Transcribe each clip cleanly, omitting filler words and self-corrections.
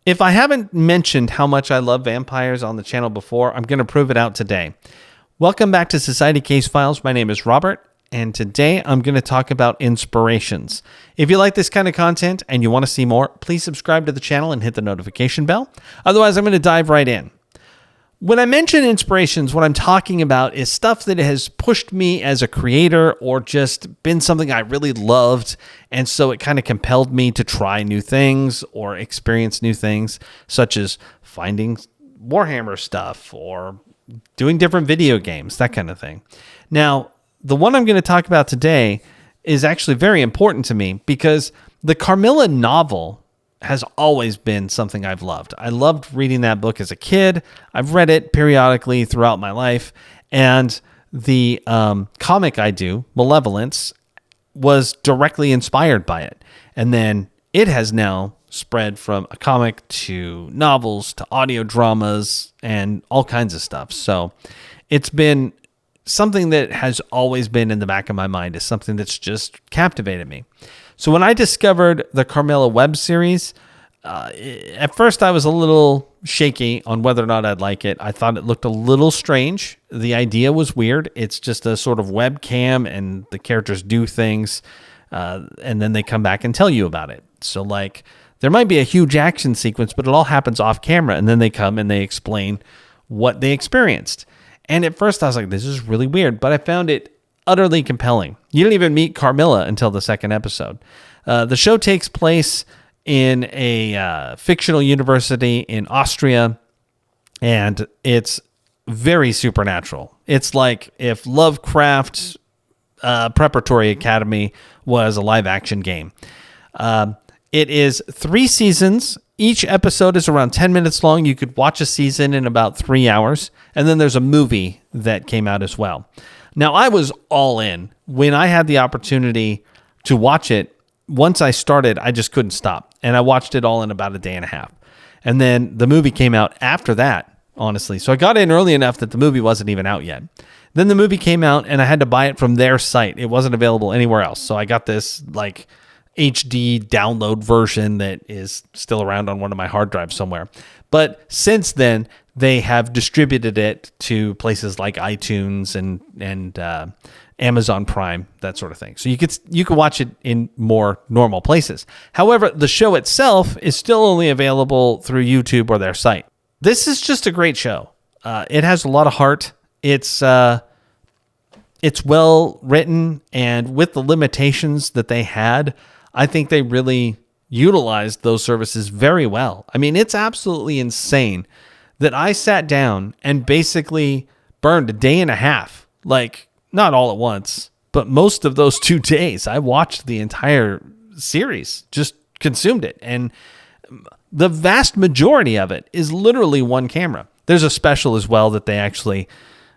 If I haven't mentioned how much I love vampires on the channel before, I'm going to prove it out today. Welcome back to Society Case Files. My name is Robert, and today I'm going to talk about inspirations. If you like this kind of content and you want to see more, please subscribe to the channel and hit the notification bell. Otherwise, I'm going to dive right in. When I mention inspirations, what I'm talking about is stuff that has pushed me as a creator or just been something I really loved. And so it kind of compelled me to try new things or experience new things, such as finding Warhammer stuff or doing different video games, that kind of thing. Now, the one I'm going to talk about today is actually very important to me because the Carmilla novel has always been something I've loved. I loved reading that book as a kid. I've read it periodically throughout my life. And the comic I do, Malevolence, was directly inspired by it. And then it has now spread from a comic to novels to audio dramas and all kinds of stuff. So it's been something that has always been in the back of my mind, is something that's just captivated me. So when I discovered the Carmilla web series, at first I was a little shaky on whether or not I'd like it. I thought it looked a little strange. The idea was weird. It's just a sort of webcam and the characters do things and then they come back and tell you about it. So like there might be a huge action sequence, but it all happens off camera and then they come and they explain what they experienced. And at first I was like, this is really weird, but I found it utterly compelling. You don't even meet Carmilla until the second episode. The show takes place in a fictional university in Austria, and it's very supernatural. It's like if Lovecraft's Preparatory Academy was a live-action game. It is 3 seasons. Each episode is around 10 minutes long. You could watch a season in about 3 hours, and then there's a movie that came out as well. Now, I was all in. When I had the opportunity to watch it, once I started, I just couldn't stop. And I watched it all in about a day and a half. And then the movie came out after that, honestly. So I got in early enough that the movie wasn't even out yet. Then the movie came out, and I had to buy it from their site. It wasn't available anywhere else. So I got this like HD download version that is still around on one of my hard drives somewhere. But since then, they have distributed it to places like iTunes and Amazon Prime, that sort of thing. So you could watch it in more normal places. However, the show itself is still only available through YouTube or their site. This is just a great show. It has a lot of heart. It's well written, and with the limitations that they had, I think they really utilized those services very well. I mean, it's absolutely insane that I sat down and basically burned a day and a half, like not all at once, but most of those 2 days. I watched the entire series, just consumed it. And the vast majority of it is literally one camera. There's a special as well that they actually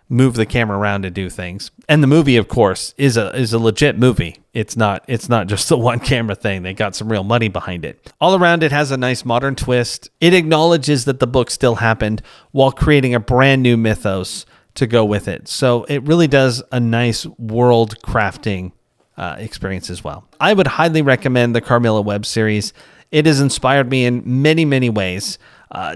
move the camera around to do things. And the movie, of course, is a legit movie. It's not just the one camera thing. They got some real money behind it. All around, it has a nice modern twist. It acknowledges that the book still happened while creating a brand new mythos to go with it. So it really does a nice world crafting experience as well. I would highly recommend the Carmilla web series. It has inspired me in many, many ways,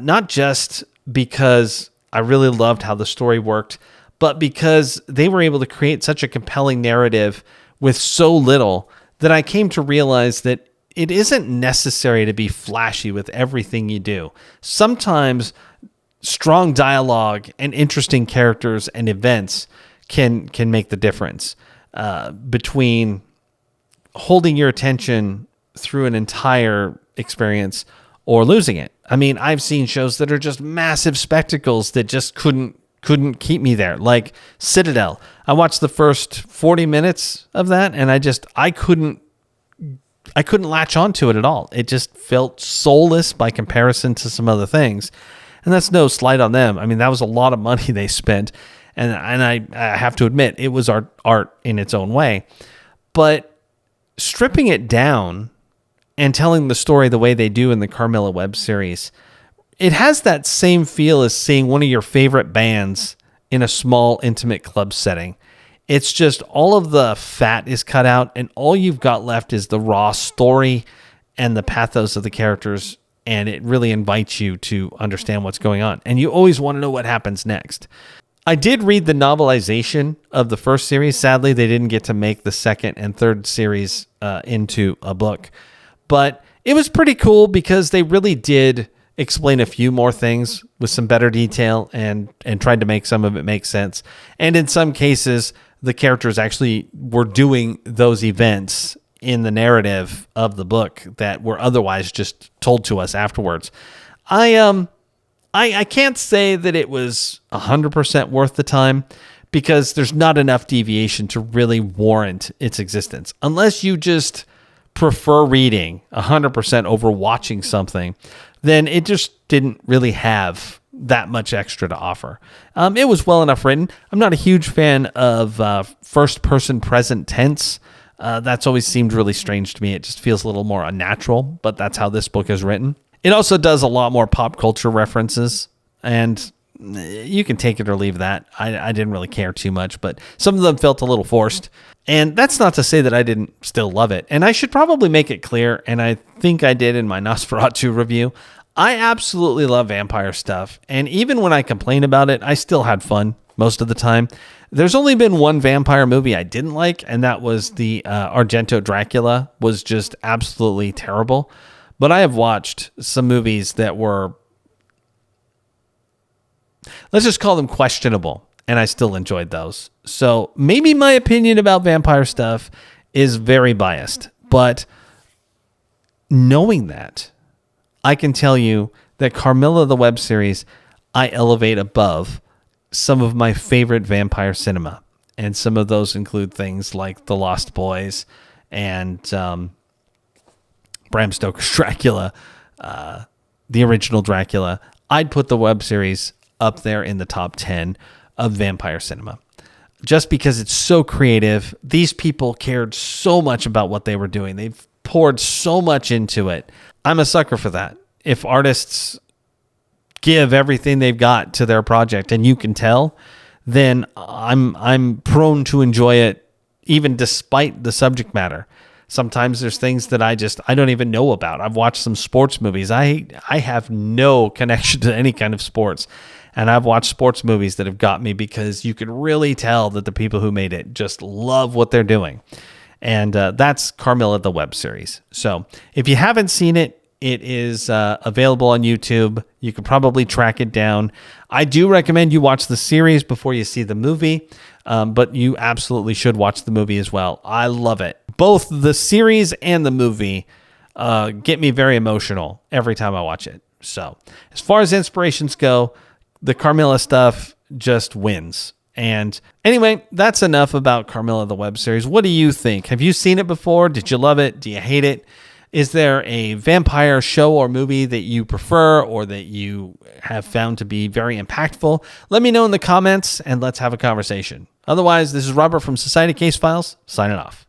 not just because I really loved how the story worked, but because they were able to create such a compelling narrative with so little that I came to realize that it isn't necessary to be flashy with everything you do. Sometimes strong dialogue and interesting characters and events can make the difference between holding your attention through an entire experience or losing it. I mean, I've seen shows that are just massive spectacles that just couldn't keep me there. Like Citadel. I watched the first 40 minutes of that and I couldn't latch onto it at all. It just felt soulless by comparison to some other things. And that's no slight on them. I mean, that was a lot of money they spent. And I have to admit, it was art in its own way. But stripping it down and telling the story the way they do in the Carmilla web series, it has that same feel as seeing one of your favorite bands in a small, intimate club setting. It's just all of the fat is cut out, and all you've got left is the raw story and the pathos of the characters and it really invites you to understand what's going on. And you always want to know what happens next. I did read the novelization of the first series. Sadly, they didn't get to make the second and third series into a book. But it was pretty cool because they really did explain a few more things with some better detail and tried to make some of it make sense. And in some cases, the characters actually were doing those events in the narrative of the book that were otherwise just told to us afterwards. I can't say that it was 100% worth the time because there's not enough deviation to really warrant its existence. Unless you just prefer reading 100% over watching something, then it just didn't really have that much extra to offer. It was well enough written. I'm not a huge fan of first-person present tense. That's always seemed really strange to me. It just feels a little more unnatural, but that's how this book is written. It also does a lot more pop culture references, and you can take it or leave that. I didn't really care too much, but some of them felt a little forced. And that's not to say that I didn't still love it. And I should probably make it clear, and I think I did in my Nosferatu review, I absolutely love vampire stuff. And even when I complain about it, I still had fun most of the time. There's only been one vampire movie I didn't like, and that was the Argento Dracula was just absolutely terrible. But I have watched some movies that were, let's just call them questionable, and I still enjoyed those. So maybe my opinion about vampire stuff is very biased, but knowing that, I can tell you that Carmilla the web series, I elevate above some of my favorite vampire cinema. And some of those include things like The Lost Boys and Bram Stoker's Dracula, the original Dracula. I'd put the web series up there in the top 10 of vampire cinema. Just because it's so creative. These people cared so much about what they were doing. They've poured so much into it. I'm a sucker for that. If artists give everything they've got to their project, and you can tell, then I'm prone to enjoy it even despite the subject matter. Sometimes there's things that I don't even know about. I've watched some sports movies. I have no connection to any kind of sports. And I've watched sports movies that have got me because you can really tell that the people who made it just love what they're doing. And that's Carmilla the web series. So if you haven't seen it, it is available on YouTube. You can probably track it down. I do recommend you watch the series before you see the movie, but you absolutely should watch the movie as well. I love it. Both the series and the movie get me very emotional every time I watch it. So as far as inspirations go, the Carmilla stuff just wins. And anyway, that's enough about Carmilla the web series. What do you think? Have you seen it before? Did you love it? Do you hate it? Is there a vampire show or movie that you prefer or that you have found to be very impactful? Let me know in the comments and let's have a conversation. Otherwise, this is Robert from Society Case Files, signing off.